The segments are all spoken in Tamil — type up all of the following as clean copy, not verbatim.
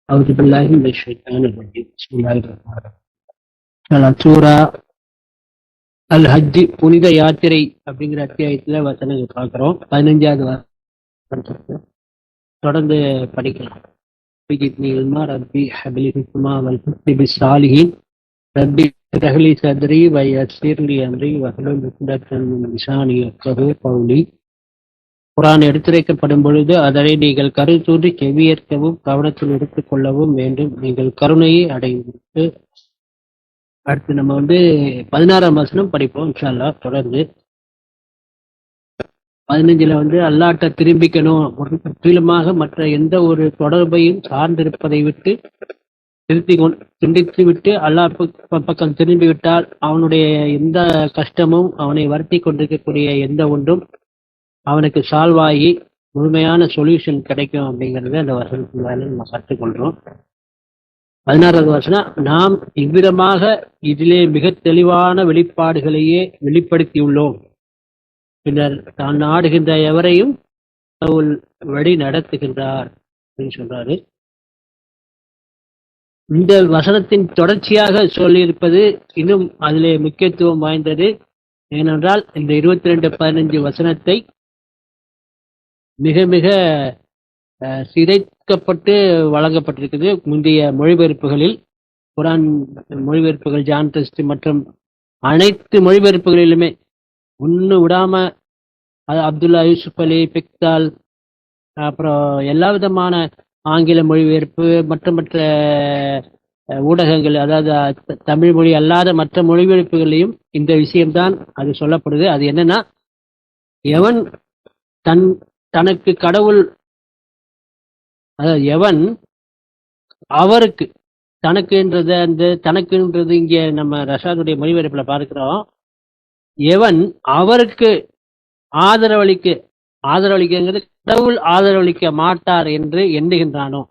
أعوذ بالله من الشيطان الرجيم بسم الله الرحمن الرحيم சூரா அல் ஹஜ் புனித யாத்திரை அப்படிங்கிற அத்தியாயத்துல வசனங்கள் பார்க்கிறோம். 15வது வசனத்தை தொடர்ந்து படிக்கலாம். ரப்பி ஹப்லி ஹிக்மா வல் ஹுக்மி பிஸ்ஸாலிஹீன் ரப்பி இஷ்ரஹ் லி சத்ரி வ யஸ்ஸிர் லி அம்ரி வஹ்லுல் உக்தத்தம் மின் லிசானி யஃப்கஹூ கௌலி. குர்ஆன் எடுத்துரைக்கப்படும் பொழுது அதனை நீங்கள் கருத்தூன்றி செவியேற்கவும் கவனத்தில் எடுத்துக் கொள்ளவும் வேண்டும். நீங்கள் கருணையை அடைந்து. அடுத்து நம்ம 16ஆம் வசனம் படிப்போம் இன்ஷா அல்லாஹ். தொடர்ந்து 15ல அல்லாஹ்ட்ட திரும்பிக்கணும், முற்றிலுமாக மற்ற எந்த ஒரு தொடர்பையும் சார்ந்திருப்பதை விட்டு சிந்தித்து விட்டு அல்லாஹ் பக்கம் திரும்பி விட்டால் அவனுடைய எந்த கஷ்டமும் அவனை வருத்தி கொண்டிருக்கக்கூடிய எந்த ஒன்றும் அவனுக்கு சால்வ் ஆகி முழுமையான சொல்யூஷன் கிடைக்கும் அப்படிங்கிறத அந்த வசனத்தின் மேலே நம்ம கற்றுக்கொள்றோம். 16வது வசனம், நாம் இவ்விதமாக இதிலே மிக தெளிவான வெளிப்பாடுகளையே வெளிப்படுத்தியுள்ளோம். பின்னர் தான் நாடுகின்ற எவரையும் கடவுள் வழி நடத்துகின்றார் அப்படின்னு சொல்றாரு. இந்த வசனத்தின் தொடர்ச்சியாக சொல்லியிருப்பது இன்னும் அதிலே முக்கியத்துவம் வாய்ந்தது. ஏனென்றால் இந்த 22-15 வசனத்தை மிக மிக சிதைக்கப்பட்டு வழங்கப்பட்டிருக்குது முந்தைய மொழிபெயர்ப்புகளில். குர்ஆன் மொழிபெயர்ப்புகள், ஜான் டெஸ்ட் மற்றும் அனைத்து மொழிபெயர்ப்புகளிலுமே ஒன்று விடாம அப்துல்லா யூசுப் அலி, பிக்தால், அப்புறம் எல்லா விதமான ஆங்கில மொழிபெயர்ப்பு மற்ற ஊடகங்கள், அதாவது தமிழ் மொழி அல்லாத மற்ற மொழிபெயர்ப்புகளையும் இந்த விஷயம்தான் அது சொல்லப்படுது. அது என்னன்னா, எவன் தனக்கு கடவுள், அதாவது எவன் அவருக்கு, தனக்குன்றது இங்கே நம்ம ரஷாதுடைய மொழிபெயர்ப்புல பார்க்கிறோம். எவன் அவருக்கு ஆதரவளிக்கிறது கடவுள் ஆதரவளிக்க மாட்டார் என்று எண்ணுகின்றானோ,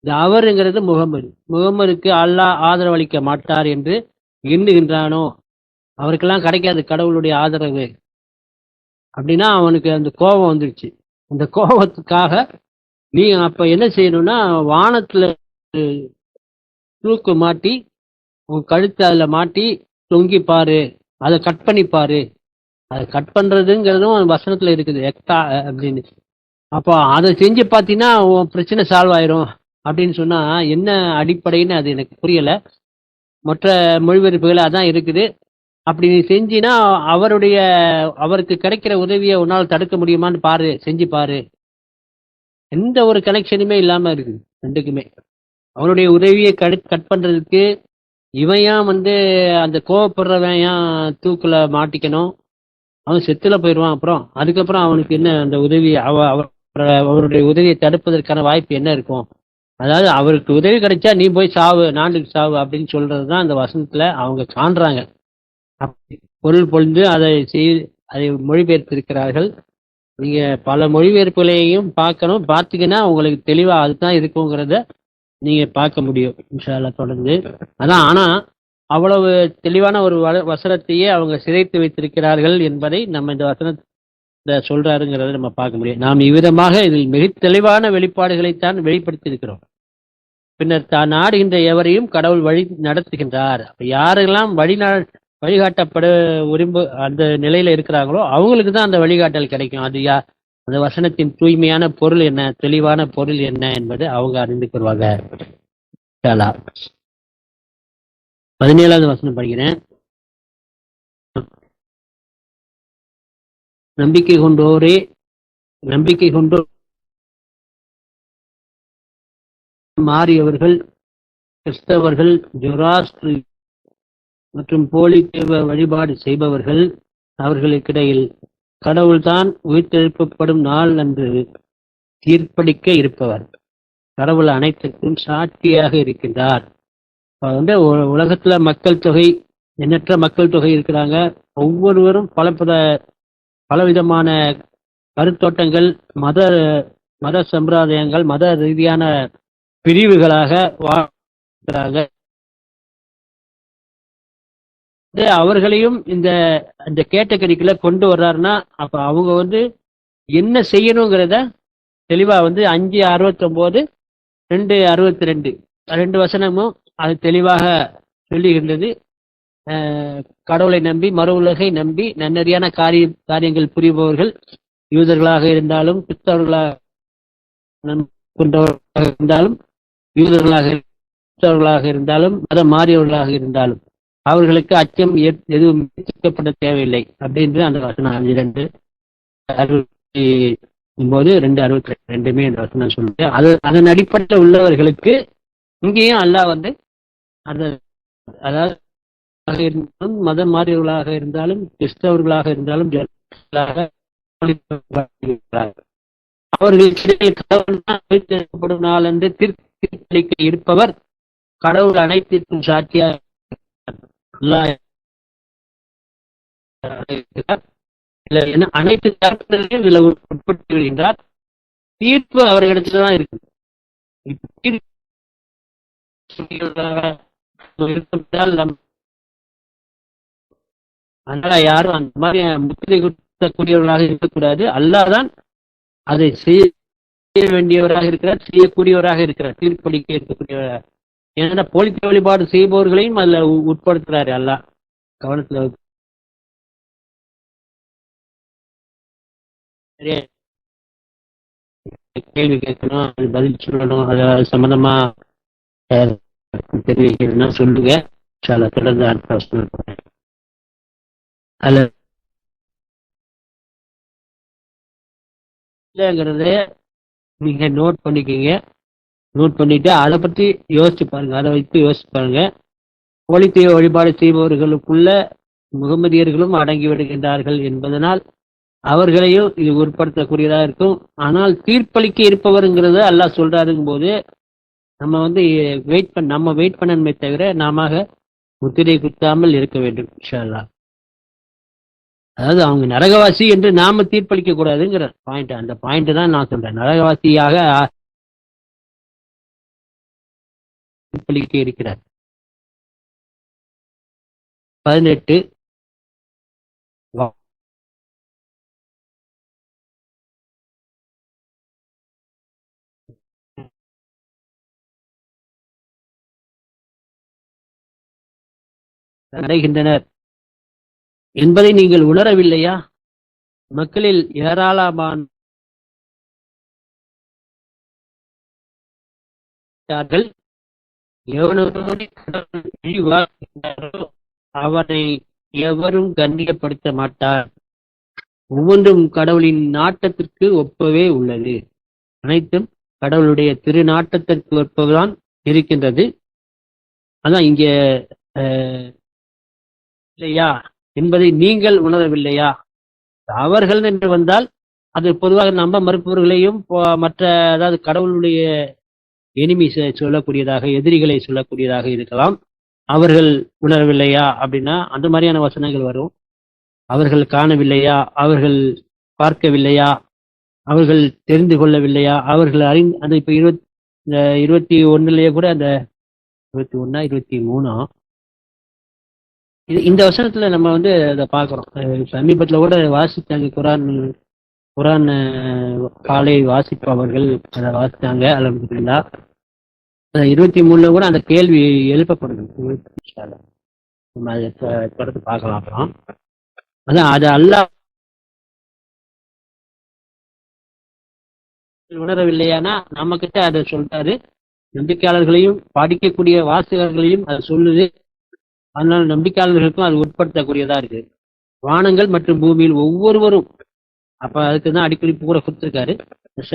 இந்த அவருங்கிறது முகம்மதுக்கு அல்லாஹ் ஆதரவளிக்க மாட்டார் என்று எண்ணுகின்றானோ, அவருக்கெல்லாம் கிடைக்காது கடவுளுடைய ஆதரவு அப்படின்னா அவனுக்கு அந்த கோபம் வந்துடுச்சு. அந்த கோபத்துக்காக நீ அப்ப என்ன செய்யணும்னா, வானத்துல தூக்கு மாட்டி உன் கழுத்து அதுல மாட்டி தொங்கி பாரு, அதை கட் பண்ணி பாரு. அதை கட் பண்றதுங்கிறதும் வசனத்துல இருக்குது, எக்தா அப்படின்னு. அப்போ அதை செஞ்சு பார்த்தீங்கன்னா உன் பிரச்சனை சால்வ் ஆயிரும் அப்படின்னு சொன்னா என்ன அடிப்படைன்னு அது எனக்கு புரியல. மற்ற மொழிபெயர்ப்புகள் அதான் இருக்குது. அப்படி நீ செஞ்சினா அவருக்கு கிடைக்கிற உதவியை உன்னால் தடுக்க முடியுமான்னு பாரு, செஞ்சு பாரு. எந்த ஒரு கனெக்ஷனுமே இல்லாம இருக்குது ரெண்டுக்குமே. அவனுடைய உதவியை கட் பண்றதுக்கு இவன் அந்த கோவப்படுறவன் ஏன் தூக்குல மாட்டிக்கணும்? அவன் செத்துல போயிடுவான். அதுக்கப்புறம் அவனுக்கு என்ன அந்த உதவி, அவருடைய உதவியை தடுப்பதற்கான வாய்ப்பு என்ன இருக்கும்? அதாவது அவருக்கு உதவி கிடைச்சா நீ போய் சாவு, நாண்டுக்கு சாவு அப்படின்னு சொல்றதுதான் அந்த வசனத்துல அவங்க காண்றாங்க. பொருள் பொழுது அதை மொழிபெயர்த்திருக்கிறார்கள். நீங்க பல மொழிபெயர்ப்புகளையும் பார்க்கணும். பார்த்தீங்கன்னா உங்களுக்கு தெளிவா அதுதான் இருக்குங்கிறத நீங்க பார்க்க முடியும் இன்ஷா அல்லாஹ். தொடர்ந்து அதான், ஆனா அவ்வளவு தெளிவான ஒரு வசனத்தையே அவங்க சிதைத்து வைத்திருக்கிறார்கள் என்பதை நம்ம இந்த வசனத்தை சொல்றாருங்கிறத நம்ம பார்க்க முடியும். நாம் இவ்விதமாக இதில் மிக தெளிவான வெளிப்பாடுகளைத்தான் வெளிப்படுத்தி இருக்கிறோம். பின்னர் தான் நாடுகின்ற எவரையும் கடவுள் வழி நடத்துகின்றார். அப்ப யாரெல்லாம் வழிகாட்டப்பட அந்த நிலையில இருக்கிறாங்களோ அவங்களுக்கு தான் அந்த வழிகாட்டல் கிடைக்கும். அது அந்த வசனத்தின் தூய்மையான பொருள் என்ன, தெளிவான பொருள் என்ன என்பது அவங்க அறிந்து கொள்வாங்க. 17வது வசனம் படிக்கிறேன். நம்பிக்கை கொண்டோ மாறியவர்கள், கிறிஸ்தவர்கள், ஜொராஸ்ட்ரு மற்றும் போலி தேவ வழிபாடு செய்பவர்கள், அவர்களுக்கிடையில் கடவுள்தான் உயிர்த்தெழுப்பப்படும் நாள் அன்று தீர்ப்பளிக்க இருப்பவர். கடவுள் அனைத்துக்கும் சாட்சியாக இருக்கின்றார். உலகத்துல மக்கள் தொகை, எண்ணற்ற மக்கள் தொகை இருக்கிறாங்க. ஒவ்வொருவரும் பலவிதமான கருத்தோட்டங்கள், மத சம்பிரதாயங்கள், மத ரீதியான பிரிவுகளாக வாழ்கிறாங்க. அவர்களையும் இந்த கேட்டகரிக்குள்ள கொண்டு வர்றாருன்னா அப்ப அவங்க என்ன செய்யணுங்கிறத தெளிவா 5:69 2:62 2 வசனமும் அது தெளிவாக சொல்லுகின்றது. கடவுளை நம்பி மறு உலகை நம்பி நன்னறியான காரியங்கள் புரிபவர்கள் யூதர்களாக இருந்தாலும் கிறிஸ்தவர்களாக கொண்டவர்களாக இருந்தாலும் யூதர்களாக கிறிஸ்தவர்களாக இருந்தாலும் மதம் மாறியவர்களாக இருந்தாலும் அவர்களுக்கு அச்சம் எதுவும் சிக்கப்பட தேவையில்லை அப்படின்று அந்த வசனம் 2:62 அந்த வசனம் சொல்லுது. அதன் அடிப்படையில் உள்ளவர்களுக்கு இங்கேயும் அல்லாஹ் வந்து அந்த அதாவது இருந்தாலும் மதம் மாறியவர்களாக இருந்தாலும் கிறிஸ்தவர்களாக இருந்தாலும் அவர்கள் நாள் என்று தீர்ப்பளிக்க இருப்பவர் கடவுள் அனைத்திற்கும் சாட்சியாக அனைத்து தரப்பினரையும் இதுல உட்பட்டு விடுகின்றார். தீர்ப்பு அவர்களிடத்துலதான் இருக்கு. அதனால யாரும் அந்த மாதிரி முத்திரை குத்தக்கூடியவர்களாக இருக்கக்கூடாது. அல்லாஹ் தான் அதை செய்ய வேண்டியவராக இருக்கிறார், செய்யக்கூடியவராக இருக்கிறார், தீர்ப்பளிக்க இருக்கக்கூடியவராக. ஏன்னா போலித்த வழிபாடு செய்பவர்களையும் அதுல உட்படுத்துறாரு அல்லாஹ். கவனத்துல கேள்வி கேட்கணும், அது பதில் சொல்லணும், அது சம்பந்தமா தெரிவிக்கணும்னா சொல்லுங்க. தொடர்ந்து இல்லைங்கிறத நீங்க நோட் பண்ணிக்கீங்க. நோட் பண்ணிட்டு அதை பற்றி யோசிச்சு பாருங்க, அதை வைத்து யோசிச்சு பாருங்க. போலித்தெய்வ வழிபாடு செய்பவர்களுக்குள்ள முகமதியர்களும் அடங்கி விடுகின்றார்கள் என்பதனால் அவர்களையும் இது உட்படுத்தக்கூடியதாக இருக்கும். ஆனால் தீர்ப்பளிக்க இருப்பவருங்கிறத அல்லாஹ் சொல்றாருங்கும் போது நம்ம வந்து நம்ம வெயிட் பண்ணணுமே தவிர நாம முத்திரை குத்தாமல் இருக்க வேண்டும் இன்ஷா அல்லாஹ். அதாவது அவங்க நரகவாசி என்று நாம தீர்ப்பளிக்க கூடாதுங்கிற பாயிண்ட், அந்த பாயிண்ட் தான் நான் சொல்றேன். நரகவாசியாக தீர்ப்பளிக்க இருக்கிறார். 18 அடைகின்றனர் என்பதை நீங்கள் உணரவில்லையா? மக்களில் ஏராளமான அவனை எவரும் கண்ணியப்படுத்த மாட்டார். ஒவ்வொன்றும் கடவுளின் நாட்டத்திற்கு ஒப்பவே உள்ளது. அனைத்தும் கடவுளுடைய திருநாட்டத்திற்கு ஒப்பதான் இருக்கின்றது. அதான் இங்க இல்லையா என்பதை நீங்கள் உணரவில்லையா? அவர்கள் என்று வந்தால் அது பொதுவாக நம்ப மறுப்பவர்களையும் மற்ற அதாவது கடவுளுடைய எனிமி சொல்லக்கூடியதாக, எதிரிகளை சொல்லக்கூடியதாக இருக்கலாம். அவர்கள் உணரவில்லையா அப்படின்னா அந்த மாதிரியான வசனங்கள் வரும். அவர்கள் காணவில்லையா, அவர்கள் பார்க்கவில்லையா, அவர்கள் தெரிந்து கொள்ளவில்லையா, அவர்கள் அந்த இப்ப 21 கூட அந்த 21 23 இந்த வசனத்துல நம்ம வந்து அதை பார்க்கிறோம். சமீபத்துல கூட வாசித்தாங்க, குரான் காலை வாசிப்பவர்கள் அதை வாசித்தாங்க. அல்ஹம்துலில்லாஹ் 23 கூட அந்த கேள்வி எழுப்பப்படுது. நம்ம அதை தொடர்ந்து பார்க்கலாம். அப்புறம் அதான் அது அல்லாஹ் உணரவில்லையானா நம்ம கிட்ட அதை சொல்றாரு. நம்பிக்கையாளர்களையும் படிக்கக்கூடிய வாசகர்களையும் அதை சொல்லுது. அதனால நம்பிக்கையாளர்களுக்கும் அது உட்படுத்தக்கூடியதா இருக்கு. வானங்கள் மற்றும் பூமியில் ஒவ்வொருவரும் அப்ப அதுக்கு தான் அடிக்கடிப்பு கூட கொடுத்துருக்காரு.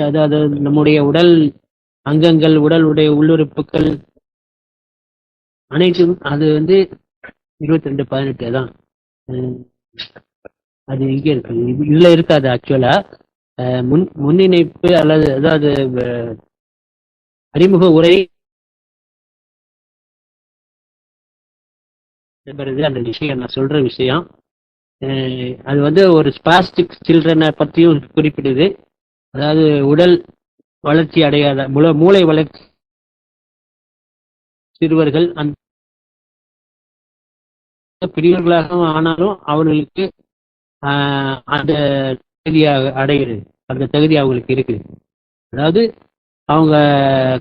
அதாவது நம்முடைய உடல் அங்கங்கள், உடலுடைய உள்ளுறுப்புகள் அனைத்தும் அது வந்து 22:18 தான். அது இங்க இருக்கு, இதுல இருக்காது. ஆக்சுவலா முன்னிணைப்பு அல்லது அதாவது அறிமுக உரை அந்த விஷயம் நான் சொல்ற விஷயம். அது வந்து ஒரு ஸ்பாஸ்டிக் சில்ட்ரனை பற்றியும் குறிப்பிடுது. அதாவது உடல் வளர்ச்சி அடையாத மூளை வளர்ச்சி சிறுவர்கள் அந்த பெரியவர்களாக ஆனாலும் அவர்களுக்கு அந்த தகுதியாக அடைகிறது, அந்த தகுதி அவங்களுக்கு இருக்குது. அதாவது அவங்க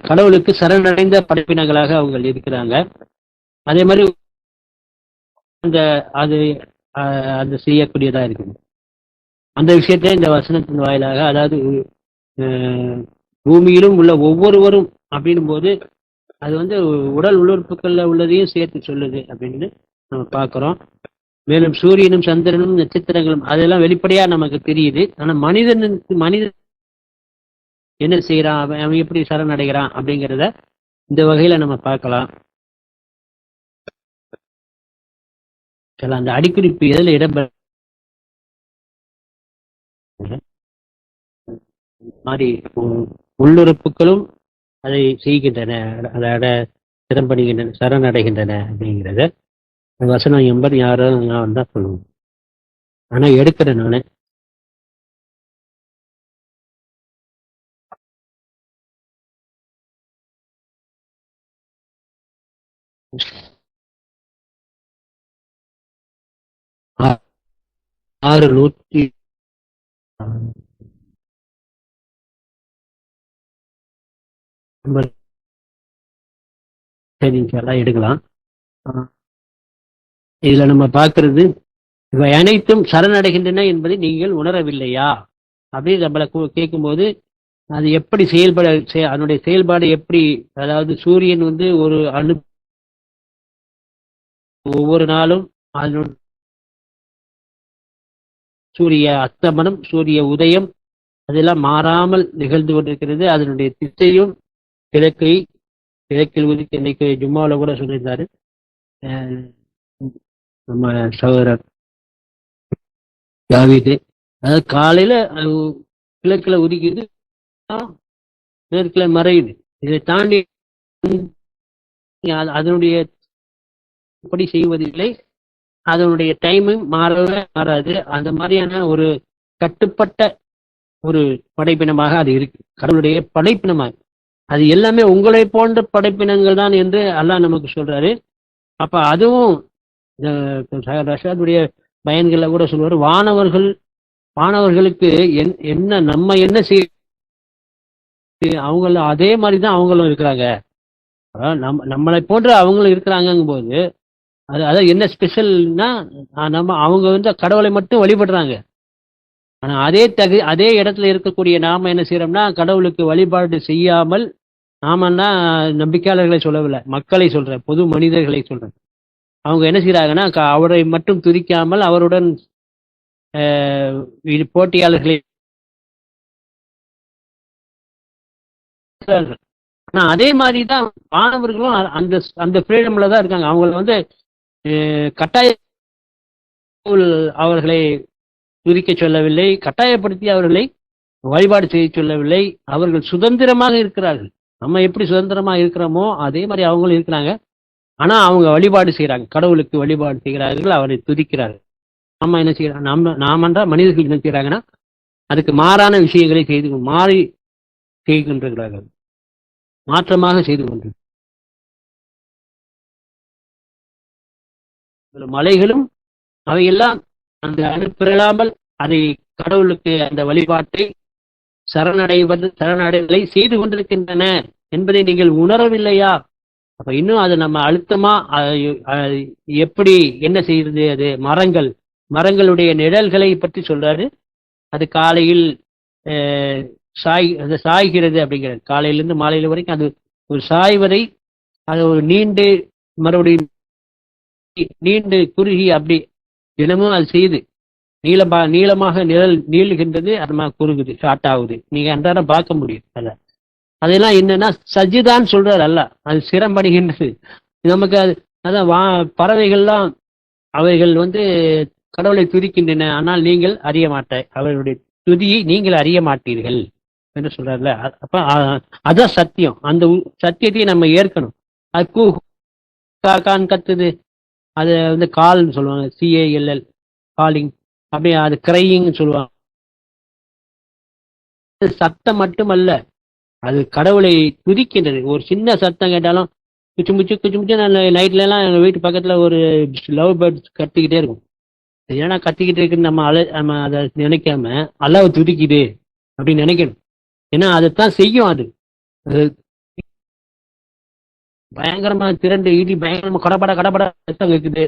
கடவுளுக்கு சரணடைந்த படைப்பினங்களாக அவங்க இருக்கிறாங்க. அதே மாதிரி அந்த அது அது செய்யக்கூடியதா இருக்குது. அந்த விஷயத்தை இந்த வசனத்தின் வாயிலாக, அதாவது பூமியிலும் உள்ள ஒவ்வொருவரும் அப்படின்னும் போது அது உடல் உள்ளுறுப்புகள்ல உள்ளதையும் சேர்த்து சொல்லுது அப்படின்னு நம்ம பார்க்கிறோம். மேலும் சூரியனும் சந்திரனும் நட்சத்திரங்களும் அதெல்லாம் வெளிப்படையா நமக்கு தெரியுது. ஆனா மனிதன் என்ன செய்யறான், அவன் எப்படி சரணடைகிறான் அப்படிங்கிறத இந்த வகையில நம்ம பார்க்கலாம். அந்த அடிக்குறிப்பு எதுல இடம்பெற மாதிரி உள்ளுறுப்புகளும் அதை செய்கின்றன, அதோட திறம்படுகின்றன, சரணடைகின்றன அப்படிங்கிறத வசனம் 86 நான் தான் சொல்லுவேன். ஆனா எடுக்கிறேன் நானு. ஆறு 100 எடுக்கலாம். இதுல நம்ம பார்க்கிறது, இவை அனைத்தும் சரணடைகின்றன என்பதை நீங்கள் உணரவில்லையா அப்படின்னு நம்மளை கேட்கும்போது, அது எப்படி அதனுடைய செயல்பாடு எப்படி, அதாவது சூரியன் ஒரு ஒவ்வொரு நாளும் அதனுடைய சூரிய அஸ்தமனம், சூரிய உதயம் அதெல்லாம் மாறாமல் நிகழ்ந்து கொண்டிருக்கிறது. அதனுடைய திசையும் கிழக்கில் உதித்து, இன்னைக்கு ஜும்மாவில் கூட சொல்லியிருந்தாரு நம்ம சகோதரர் தாவீது. அதாவது காலையில கிழக்குல உதிக்குது, மேற்குல மறையுது. இதை தாண்டி அதனுடைய படி செய்வதில்லை, அதனுடைய டைமும் மாறவே மாறாது. அந்த மாதிரியான ஒரு கட்டுப்பட்ட ஒரு படைப்பினமாக அது இருக்கு, கடவுளுடைய படைப்பினமாக. அது எல்லாமே உங்களை போன்ற படைப்பினங்கள் தான் என்று அல்லாஹ் நமக்கு சொல்றாரு. அப்ப அதுவும் ரஷாதுடைய பயன்களை கூட சொல்வார், வானவர்களுக்கு என்ன நம்ம என்ன செய்ய அவங்கள அதே மாதிரிதான் அவங்களும் இருக்கிறாங்க. நம்மளை போன்ற அவங்களும் இருக்கிறாங்கும் போது அதாவது என்ன ஸ்பெஷல்னா, அவங்க கடவுளை மட்டும் வழிபடுறாங்க. ஆனா அதே இடத்துல இருக்கக்கூடிய நாம என்ன செய்யறோம்னா, கடவுளுக்கு வழிபாடு செய்யாமல், நாமன்னா நம்பிக்கையாளர்களை சொல்லவில்லை, மக்களை சொல்றேன், பொது மனிதர்களை சொல்றேன். அவங்க என்ன செய்யறாங்கன்னா, அவரை மட்டும் துதிக்காமல் அவருடன் போட்டியாளர்களை. ஆனா அதே மாதிரிதான் மாணவர்களும் அந்த ஃப்ரீடம்ல தான் இருக்காங்க. அவங்கள கட்டாய அவர்களை துதிக்க சொல்லவில்லை, கட்டாயப்படுத்தி அவர்களை வழிபாடு செய்ய சொல்லவில்லை. அவர்கள் சுதந்திரமாக இருக்கிறார்கள். நம்ம எப்படி சுதந்திரமாக இருக்கிறோமோ அதே மாதிரி அவங்களும் இருக்கிறாங்க. ஆனா அவங்க வழிபாடு செய்யறாங்க, கடவுளுக்கு வழிபாடு செய்கிறார்கள், அவரை துதிக்கிறார்கள். நம்ம என்ன செய்யறாங்க, நாமன்றா மனிதர்கள் என்ன செய்யறாங்கன்னா, அதுக்கு மாறான விஷயங்களை மாறி செய்கின்றார்கள், மாற்றமாக செய்து கொண்டு. மலைகளும் அவையெல்லாம் அந்த அனுப்பிரலாமல் அதை கடவுளுக்கு அந்த வழிபாட்டை சரணடைதலை செய்து கொண்டிருக்கின்றன என்பதை நீங்கள் உணரவில்லையா? அப்ப இன்னும் அது நம்ம அழுத்தமா எப்படி என்ன செய்யறது, அது மரங்களுடைய நிழல்களை பற்றி சொல்றாரு. அது காலையில் சாய்கிறது அப்படிங்கிறது, காலையிலிருந்து மாலையில வரைக்கும் அது ஒரு சாய்வதை, அது ஒரு மறுபடியும் நீண்டு குறுகி அப்படி தினமும் அது செய்யுது. நீளமாக நீளுகின்றது, அது குறுகுது, ஷார்ட் ஆகுது. நீங்க அன்றாடம் பார்க்க முடியும். அதெல்லாம் என்னன்னா சஜிதான்னு சொல்றாரு அல்ல, அது சிரமப்படுகின்றது நமக்கு. அதான் பறவைகள்லாம் அவைகள் கடவுளை துதிக்கின்றன, ஆனால் நீங்கள் அறிய மாட்டாய், அவர்களுடைய துதியை நீங்கள் அறிய மாட்டீர்கள் என்று சொல்றாருல. அப்ப அதான் சத்தியம். அந்த சத்தியத்தை நம்ம ஏற்கணும். அது காக்கான்னு கத்துது, அது கால்னு சொல்லுவாங்க, CALL காலிங், அப்படியே அது கிரையிங்னு சொல்லுவாங்க. சத்தம் மட்டுமல்ல, அது கடவுளை துதிக்கின்றது. ஒரு சின்ன சத்தம் கேட்டாலும் குச்சி முச்சு நைட்ல எல்லாம் எங்க வீட்டு பக்கத்துல ஒரு லவ் பேர்ட்ஸ் கத்திக்கிட்டே இருக்கும். ஏன்னா கத்திக்கிட்டு இருக்குன்னு நம்ம அதை நினைக்காம அல்லாஹ் துதிக்குது அப்படின்னு நினைக்கணும். ஏன்னா அதைத்தான் செய்யும். அது அது பயங்கரமா திரண்டு இடி பயங்கரமா கடபட கடபட சத்தம் இருக்குது.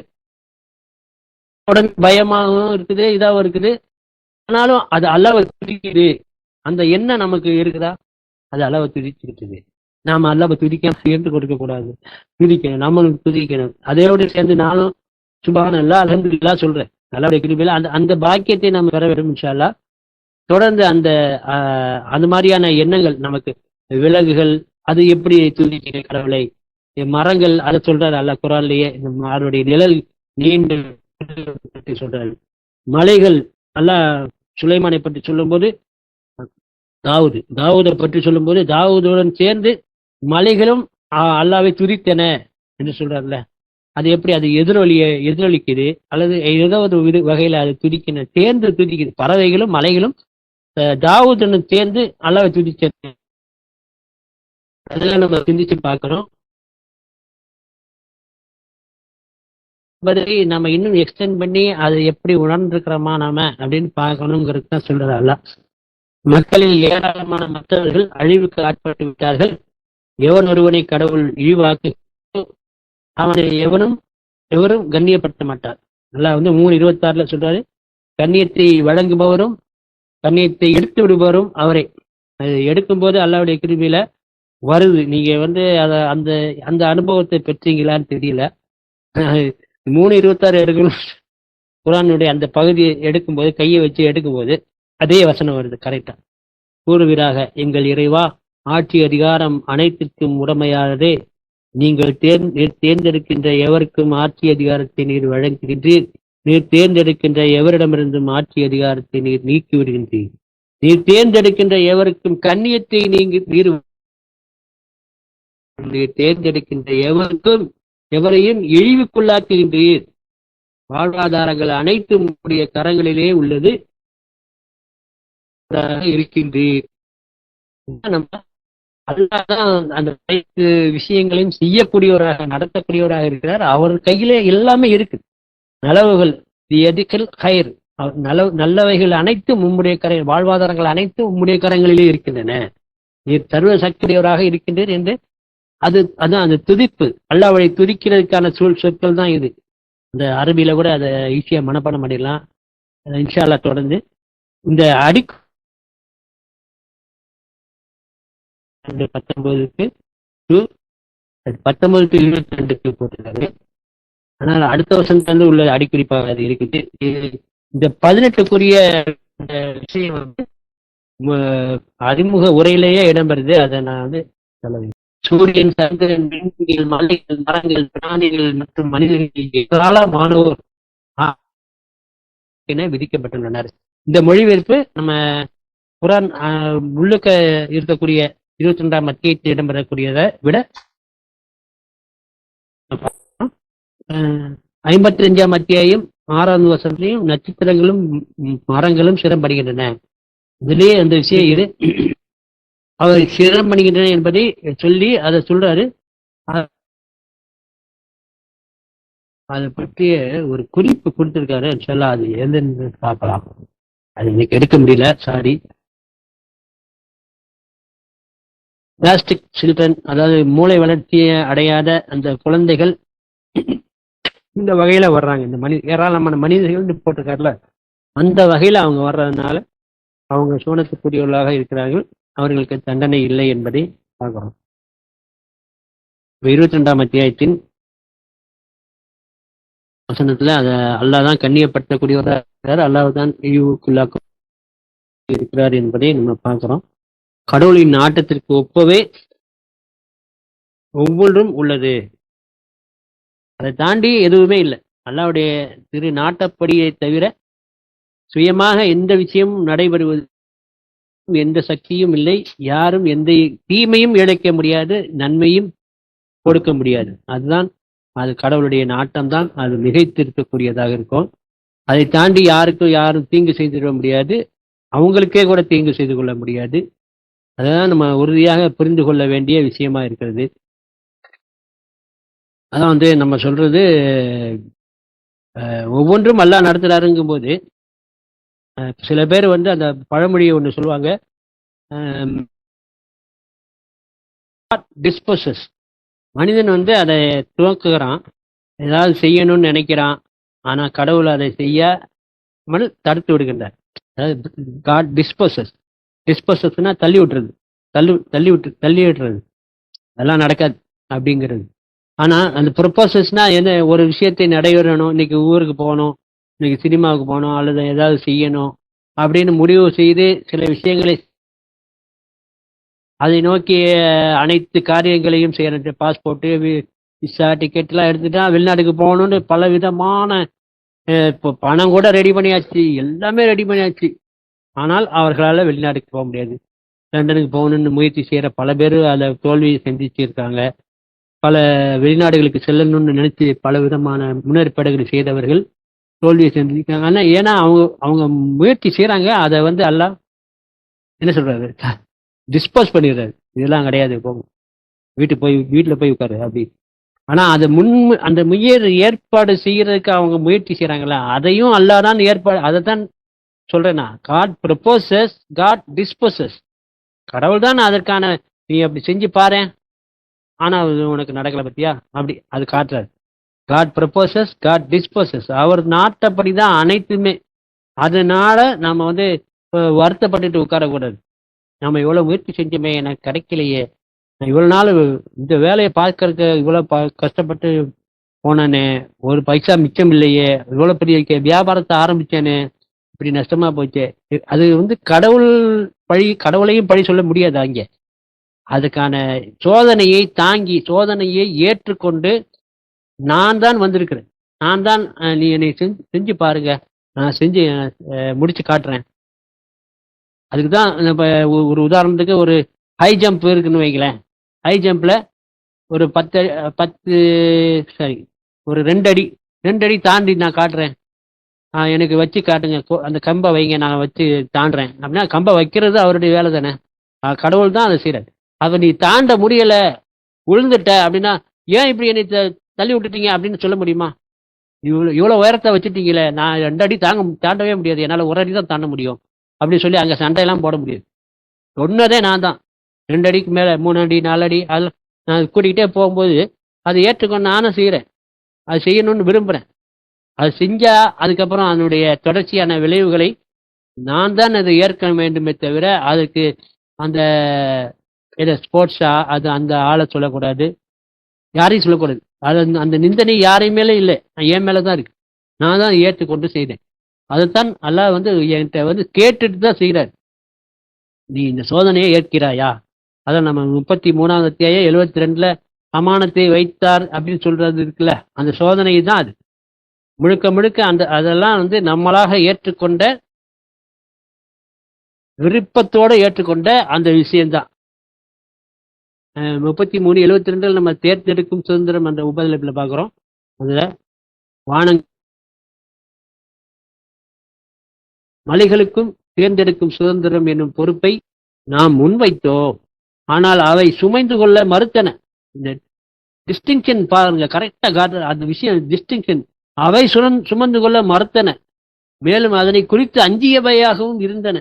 உடனே பயமாகவும் இருக்குது, இதாகவும் இருக்குது. ஆனாலும் அது அல்லாஹ்வை துதிக்குது. அந்த எண்ணம் நமக்கு இருக்குதா? அது அல்லாஹ்வை துதிச்சுக்கிட்டு. நாம அல்லாஹ்வை துதிக்காம இருந்து கொடுக்க கூடாது. துதிக்கணும், நம்மளும் துதிக்கணும். அதோடு சேர்ந்து நானும் சுப்ஹானல்லாஹ் அல்ஹம்துலில்லாஹ் சொல்றேன். அல்லாஹ்வுடைய கிருபையில அந்த அந்த பாக்கியத்தை நம்ம பெற வேண்டும் இன்ஷா அல்லாஹ். தொடர்ந்து அந்த அந்த மாதிரியான எண்ணங்கள் நமக்கு விலங்குகள் அது எப்படி துதிக்கிற கடவுளை, மரங்கள் அதை சொல்றாரு அல்லாஹ் குர்ஆன்லயே, அதனுடைய நிழல் நீண்டு பற்றி சொல்றாரு. மலைகள் அல்லாஹ் சுலைமானை பற்றி சொல்லும்போது, தாவூதை பற்றி சொல்லும்போது தாவூதுடன் சேர்ந்து மலைகளும் அல்லாஹ்வை துதித்தன என்று சொல்றாருல்ல. அது எப்படி அது எதிரொலிக்குது, அல்லது ஏதோ ஒரு வகையில அது துதிக்கின, சேர்ந்து துதிக்குது. பறவைகளும் மலைகளும் தாவூதுடன் சேர்ந்து அல்லாஹ்வை துதிச்சது. அதெல்லாம் நம்ம சிந்திச்சு பார்க்கணும். பதிலை நம்ம இன்னும் எக்ஸ்டெண்ட் பண்ணி அதை எப்படி உணர்ந்திருக்கிறோமா நாம அப்படின்னு பார்க்கணுங்கிறது தான் சொல்றாரு அல்லாஹ். மக்களில் ஏராளமான மற்றவர்கள் அழிவுக்கு ஆட்பட்டு விட்டார்கள். எவன் ஒருவனை கடவுள் இழிவாக்கு அவனை எவரும் கண்ணியப்படுத்த மாட்டார். அல்லாஹ் 3:26 சொல்றாரு, கண்ணியத்தை வழங்குபவரும் கண்ணியத்தை எடுத்து விடுபவரும் அவரே. அது எடுக்கும்போது அல்லாஹ்வுடைய கிருபையில வருது. நீங்க அத அந்த அந்த அனுபவத்தை பெற்றீங்களான்னு தெரியல. 3:26 எடுக்கணும். குர்ஆனுடைய அந்த பகுதியை எடுக்கும்போது, கையை வச்சு எடுக்கும்போது அதே வசனம் வருது கரெக்டா. கூறுவீராக, எங்கள் இறைவா, ஆட்சி அதிகாரம் அனைத்திற்கும் உடமையானதே. நீங்கள் தேர்ந்தெடுக்கின்ற எவருக்கும் ஆட்சி அதிகாரத்தை நீர் வழங்குகின்றீர். நீர் தேர்ந்தெடுக்கின்ற எவரிடமிருந்தும் ஆட்சி அதிகாரத்தை நீர் நீக்கி விடுகின்றீர். நீர் தேர்ந்தெடுக்கின்ற எவருக்கும் கண்ணியத்தை நீர் தேர்ந்தெடுக்கின்ற எவருக்கும் எவரையும் இழிவுக்குள்ளாக்குகின்றீர். வாழ்வாதாரங்கள் அனைத்தும் உடைய கரங்களிலே உள்ளது இருக்கின்றீர். நம்ம அல்லாஹ்தான் அந்த அனைத்து விஷயங்களையும் செய்யக்கூடியவராக, நடத்தக்கூடியவராக இருக்கிறார். அவர் கையிலே எல்லாமே இருக்கு. நலவுகள் கயிர், நல்லவைகள் அனைத்தும் உம்முடைய கரை, வாழ்வாதாரங்கள் அனைத்தும் உம்முடைய கரங்களிலே இருக்கின்றன. நீர் சர்வ சக்தியுடையவராக இருக்கின்றீர் என்று அதான் அந்த துதிப்பு, அல்லாஹ்வை துதிக்கிறதுக்கான சொற்கள் தான் இது. இந்த அரபியில கூட அதை ஈஸியா மனப்பாடம் பண்ணிடலாம். இன்ஷா அல்லாஹ் தொடர்ந்து இந்த 19க்கு 19-22 போட்டிருக்காரு. ஆனால் அடுத்த வருஷம் உள்ள அடிக்குறிப்பாக அது இருக்குது. இந்த 18க்குரிய விஷயம் அறிமுக உரையிலேயே இடம்பெறுது. அதை நான் சொல்ல, சூரியன், சந்திரன், விண்மீன்கள், மலைகள், மரங்கள், பிராணிகள் மற்றும் மனிதர்கள் ஏராளமானோர் என விதிக்கப்பட்டுள்ளனர். இந்த மொழிபெயர்ப்பு நம்ம குர்ஆன் முழுக்க இருக்கக்கூடிய 22ஆம் அத்தியாயத்தில் இடம்பெறக்கூடியதை விட 55ஆம் அத்தியாயம் 6வது வசனத்திலையும் நட்சத்திரங்களும் மரங்களும் சிரமப்படுகின்றன. இதுலயே அந்த விஷயம் இது. அவர் சிரமப்படுகின்றன என்பதை சொல்லி அதை சொல்றாரு. அதை பற்றிய ஒரு குறிப்பு கொடுத்திருக்காரு. சொல்ல அது எதுன்னு பார்க்கலாம். அது இன்னைக்கு எடுக்க முடியல, சாரி. பிளாஸ்டிக் சில்ட்ரன், அதாவது மூளை வளர்ச்சியை அடையாத அந்த குழந்தைகள் இந்த வகையில வர்றாங்க. இந்த ஏராளமான மனிதர்கள் போட்டிருக்காருல, அந்த வகையில அவங்க வர்றதுனால அவங்க சோனத்துக்குரியவர்களாக இருக்கிறார்கள். அவர்களுக்கு தண்டனை இல்லை என்பதை பார்க்கிறோம். 22ஆம் அத்தியாயத்தின் வசனத்துல அதை அல்லாஹ் தான் கண்ணியப்படுத்தக்கூடியவராக இருக்கிறார், அல்லாஹ் தான் இழிவுக்குள்ளாக்க இருக்கிறார் என்பதை நம்ம பார்க்கிறோம். கடவுளின் நாட்டத்திற்கு ஒப்பவே ஒவ்வொன்றும் உள்ளது. அதை தாண்டி எதுவுமே இல்லை. அல்லாஹ்வுடைய திரு நாட்டப்படியை தவிர சுயமாக எந்த விஷயமும் நடைபெறுவது எந்த சக்தியும் இல்லை. யாரும் எந்த தீமையும் இழைக்க முடியாது, நன்மையும் கொடுக்க முடியாது. அதுதான் அது கடவுளுடைய நாட்டம்தான். அது மிகைத்திருக்கக்கூடியதாக இருக்கும். அதை தாண்டி யாரும் தீங்கு செய்துவிட முடியாது, அவங்களுக்கே கூட தீங்கு செய்து கொள்ள முடியாது. அதான் நம்ம உறுதியாக புரிந்து கொள்ள வேண்டிய விஷயமா இருக்கிறது. அதான் நம்ம சொல்றது, ஒவ்வொன்றும் அல்லாஹ் நடத்துறாருங்கும் போது சில பேர் அந்த பழமொழியை ஒன்று சொல்லுவாங்க, டிஸ்போசஸ். மனிதன் வந்து அதை துவக்குகிறான், ஏதாவது செய்யணும்னு நினைக்கிறான். ஆனா கடவுள் அதை செய்யாமல் தடுத்து விடுகின்றார். அதாவது காட் டிஸ்போசஸ். டிஸ்போசஸ்னா தள்ளி விட்டுறது, தள்ளி விட்டுறது, அதெல்லாம் நடக்காது அப்படிங்கிறது. ஆனா அந்த ப்ரொபோசஸ்னா என்ன, ஒரு விஷயத்தை நடைபெறணும், இன்னைக்கு ஊருக்கு போகணும், இன்னைக்கு சினிமாவுக்கு போகணும், அல்லது ஏதாவது செய்யணும் அப்படின்னு முடிவு செய்து சில விஷயங்களை அதை நோக்கி அனைத்து காரியங்களையும் செய்யறது. பாஸ்போர்ட்டு, விசா, டிக்கெட்லாம் எடுத்துட்டா வெளிநாட்டுக்கு போகணும்னு பல விதமான இப்போ பணம் கூட ரெடி பண்ணியாச்சு, எல்லாமே ரெடி பண்ணியாச்சு. ஆனால் அவர்களால் வெளிநாட்டுக்கு போக முடியாது. லண்டனுக்கு போகணும்னு முயற்சி செய்கிற பல பேர் அதில் தோல்வியை சந்திச்சிருக்காங்க. பல வெளிநாடுகளுக்கு செல்லணும்னு நினைச்சு பல விதமான முன்னேற்பாடுகளை செய்தவர்கள் தோல்வியை சந்திருக்காங்க. ஆனால் ஏன்னா அவங்க அவங்க முயற்சி செய்கிறாங்க, அதை வந்து எல்லாம் என்ன சொல்றாரு, டிஸ்போஸ் பண்ணிடுறாரு. இதெல்லாம் கிடையாது, போகும் வீட்டில் போய் உட்காரு அப்படி. ஆனா அதை அந்த ஏற்பாடு செய்யறதுக்கு அவங்க முயற்சி செய்யறாங்களா, அதையும் அல்லாதான் ஏற்பாடு. அதை தான் சொல்றேன்னா, காட் ப்ரொபோசஸ், காட் டிஸ்போசஸ். கடவுள் தான் அதற்கான, நீ அப்படி செஞ்சு பாரு, ஆனா அது உனக்கு நடக்கல பத்தியா, அப்படி அது காட்டுறாரு. God proposes, God disposes. அவர் நாட்டப்படி தான் அனைத்துமே. அதனால நம்ம வந்து வருத்தப்பட்டுட்டு உட்காரக்கூடாது. நம்ம இவ்வளவு முயற்சி செஞ்சோமே, எனக்கு கிடைக்கலையே, நான் இவ்வளவு நாள் இந்த வேலையை பார்க்கறதுக்கு இவ்வளவு கஷ்டப்பட்டு போனானே, ஒரு பைசா மிச்சம் இல்லையே, இவ்வளவு பெரிய வியாபாரத்தை ஆரம்பிச்சேனே, இப்படி நஷ்டமா போச்சே. அது வந்து கடவுளையும் பழி சொல்ல முடியாது. அங்கே அதுக்கான சோதனையை தாங்கி, சோதனையை ஏற்றுக்கொண்டு, நான் தான் வந்திருக்கிறேன், நான் தான், நீ என்னை செஞ்சு பாருங்க, நான் செஞ்சு முடிச்சு காட்டுறேன். அதுக்கு தான் இப்போ ஒரு உதாரணத்துக்கு ஒரு ஹை ஜம்ப் இருக்குன்னு வைங்களேன். ஹை ஜம்பில் ஒரு 10 சரி ஒரு 2 அடி தாண்டி நான் காட்டுறேன், எனக்கு வச்சு காட்டுங்க, அந்த கம்பை வைங்க, நான் வச்சு தாண்டுறேன் அப்படின்னா, கம்பை வைக்கிறது அவருடைய வேலை தானே, கடவுள் தான் அதை செய்கிறார். அதை நீ தாண்ட முடியலை, விழுந்துட்ட அப்படின்னா, ஏன் இப்படி என்னை தள்ளி விட்டுட்டீங்க அப்படின்னு சொல்ல முடியுமா? இவ்வளோ உயரத்தை வச்சுட்டீங்களே, நான் 2 அடி தாண்டவே முடியாது, என்னால் 1 அடி தான் தாண்ட முடியும் அப்படின்னு சொல்லி அங்கே சண்டையெல்லாம் போட முடியாது. சொன்னதே நான் தான். 2 அடிக்கு மேலே 3 அடி 4 அடி அதெல்லாம் நான் கூட்டிகிட்டே போகும்போது அதை ஏற்றுக்கொண்டு நானும் செய்கிறேன், அது செய்யணும்னு விரும்புகிறேன். அது செஞ்சா அதுக்கப்புறம் அதனுடைய தொடர்ச்சியான விளைவுகளை நான் தான் அதை ஏற்க வேண்டுமே தவிர, அதுக்கு அந்த ஸ்போர்ட்ஸா அது அந்த ஆளை சொல்லக்கூடாது, யாரையும் சொல்லக்கூடாது. அது அந்த நிந்தனை யாரையும் மேலே இல்லை, என் மேலே தான் இருக்கு. நான் தான் ஏற்றுக்கொண்டு செய்தேன். அதைத்தான் அல்லாஹ் வந்து என்கிட்ட வந்து கேட்டுட்டு தான் செய்கிறார். நீ இந்த சோதனையை ஏற்கிறாயா? அதான் நம்ம 33வது அத்தியாயம் 72ல அமானத்தை வைத்தார் அப்படின்னு சொல்றது இருக்குல்ல, அந்த சோதனை தான் அது. முழுக்க முழுக்க அதெல்லாம் வந்து நம்மளாக ஏற்றுக்கொண்ட, விருப்பத்தோடு ஏற்றுக்கொண்ட அந்த விஷயம்தான். 33:72 நம்ம தேர்ந்தெடுக்கும் சுதந்திரம் என்ற உபதலைப்பில் பார்க்குறோம். அதுல மலைகளுக்கும் தேர்ந்தெடுக்கும் சுதந்திரம் என்னும் பொறுப்பை நாம் முன்வைத்தோம், ஆனால் அவை சுமைந்து கொள்ள மறுத்தன. இந்த டிஸ்டிங்ஷன் பாருங்க, கரெக்டா காட்டுற அந்த விஷயம், டிஸ்டிங்ஷன். அவை சுமந்து கொள்ள மறுத்தன, மேலும் அதனை குறித்து அஞ்சியவையாகவும் இருந்தன.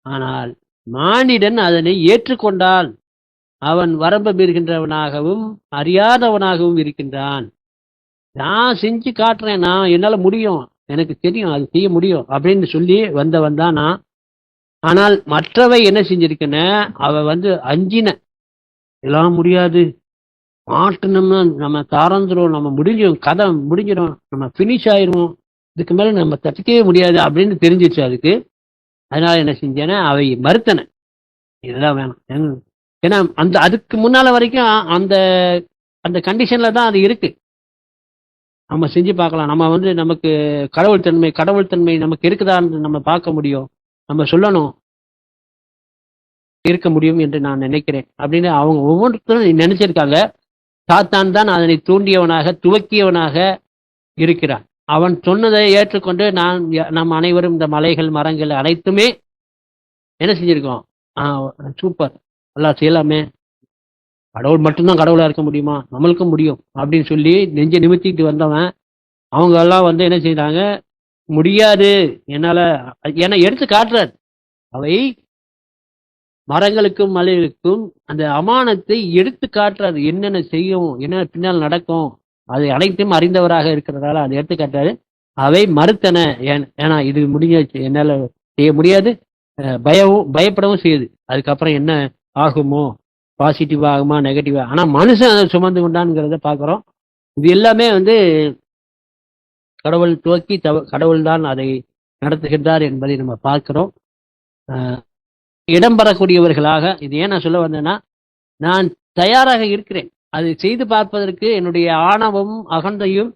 ஆனால் மானிடன் அதனை ஏற்றுக்கொண்டால் அவன் வரம்பு மீறுகின்றவனாகவும் அறியாதவனாகவும் இருக்கின்றான். நான் செஞ்சு காட்டுறேன், நான் என்னால முடியும், எனக்கு தெரியும், அது செய்ய முடியும் அப்படின்னு சொல்லி வந்தவன் தான் நான். ஆனால் மற்றவை என்ன செஞ்சிருக்கன, அவ வந்து அஞ்சின, எல்லாம் முடியாது, மாட்டணும்னா நம்ம தாரந்துரும், நம்ம முடிஞ்சிடும், கதை முடிஞ்சிடும், நம்ம ஃபினிஷ் ஆயிடுவோம், இதுக்கு மேல நம்ம தப்பிக்கவே முடியாது அப்படின்னு தெரிஞ்சிச்சு அதுக்கு. அதனால என்ன செஞ்சேன்னா, அவை மறுத்தன, இதெல்லாம் வேணும். ஏன்னா அதுக்கு முன்னால வரைக்கும் அந்த அந்த கண்டிஷன்ல தான் அது இருக்கு. நம்ம செஞ்சு பார்க்கலாம், நம்ம வந்து நமக்கு கடவுள் தன்மை நமக்கு இருக்குதான்னு நம்ம பார்க்க முடியும், நம்ம சொல்லணும், இருக்க முடியும் என்று நான் நினைக்கிறேன் அப்படின்னு அவங்க ஒவ்வொருத்தரும் நினைச்சிருக்காங்க. சாத்தான் தான் அதனை தூண்டியவனாக, துவக்கியவனாக இருக்கிறான். அவன் சொன்னதை ஏற்றுக்கொண்டு நாம் அனைவரும் இந்த மலைகள் மரங்கள் அனைத்துமே என்ன செஞ்சிருக்கோம், சூப்பர், நல்லா செய்யலாமே, கடவுள் மட்டும்தான் கடவுளா இருக்க முடியுமா, நம்மளுக்கும் முடியும் அப்படின்னு சொல்லி நெஞ்சை நிமித்திட்டு வந்தவன். அவங்க எல்லாம் வந்து என்ன செய்யறாங்க, முடியாது என்னால, ஏன்னா எடுத்து காட்டுறாரு. அவை மரங்களுக்கும் மலைகளுக்கும் அந்த அமானத்தை எடுத்து காட்டுறாரு. என்னென்ன செய்யும், என்ன பின்னால் நடக்கும், அதை அனைத்தும் அறிந்தவராக இருக்கிறதால அதை எடுத்து காட்டுறாரு. அவை மறுத்தன. ஏன்னா இது முடிஞ்சாச்சு, என்னால செய்ய முடியாது, பயப்படவும் செய்யுது. அதுக்கப்புறம் என்ன ஆகுமோ, பாசிட்டிவ் ஆகுமா நெகட்டிவா. ஆனா மனுஷன் அதை சுமந்து கொண்டான்ங்கிறத பாக்குறோம். இது எல்லாமே கடவுள் துவக்கி கடவுள் தான் அதை நடத்துகின்றார் என்பதை நம்ம பார்க்கிறோம். இடம் பெறக்கூடியவர்களாக, இது ஏன் நான் சொல்ல வந்தேன்னா, நான் தயாராக இருக்கிறேன் அதை செய்து பார்ப்பதற்கு. என்னுடைய ஆணவமும் அகந்தையும்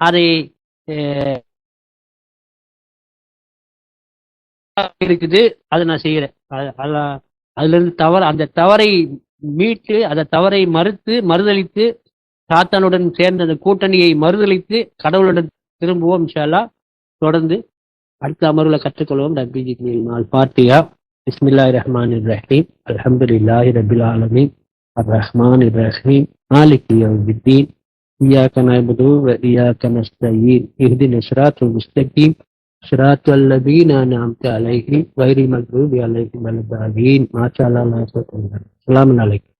அதை இருக்குது, அதை நான் செய்யறேன். அதுல இருந்து அந்த தவறை மீட்டு, அந்த தவறை மறுதளித்து, சாத்தானுடன் சேர்ந்த அந்த கூட்டணியை மறுதளித்து கடவுளுடன் திரும்புவோம் இன்ஷா அல்லாஹ். தொடர்ந்து அடுத்த அமர்வுல கற்றுக்கொள்வோம். ஃபாத்திஹா. பிஸ்மில்லாஹிர் ரஹ்மானிர் ரஹீம். அல்ஹம்துலில்லாஹி ரப்பில் ஆலமீன். அர்ரஹ்மானிர் ரஹீம். மாலிகி யௌமித்தீன். இய்யாக நஅபுது வ இய்யாக நஸ்தஈன். இஹ்தினஸ் ஸிராத்தல் முஸ்தகீம். ஸிராத்தல் லதீன அன்அம்த அலைஹிம். கைரில் மக்தூபி அலைஹிம் வலத்தாலீன். மாஷா அல்லாஹ். அஸ்ஸலாமு அலைக்கும்.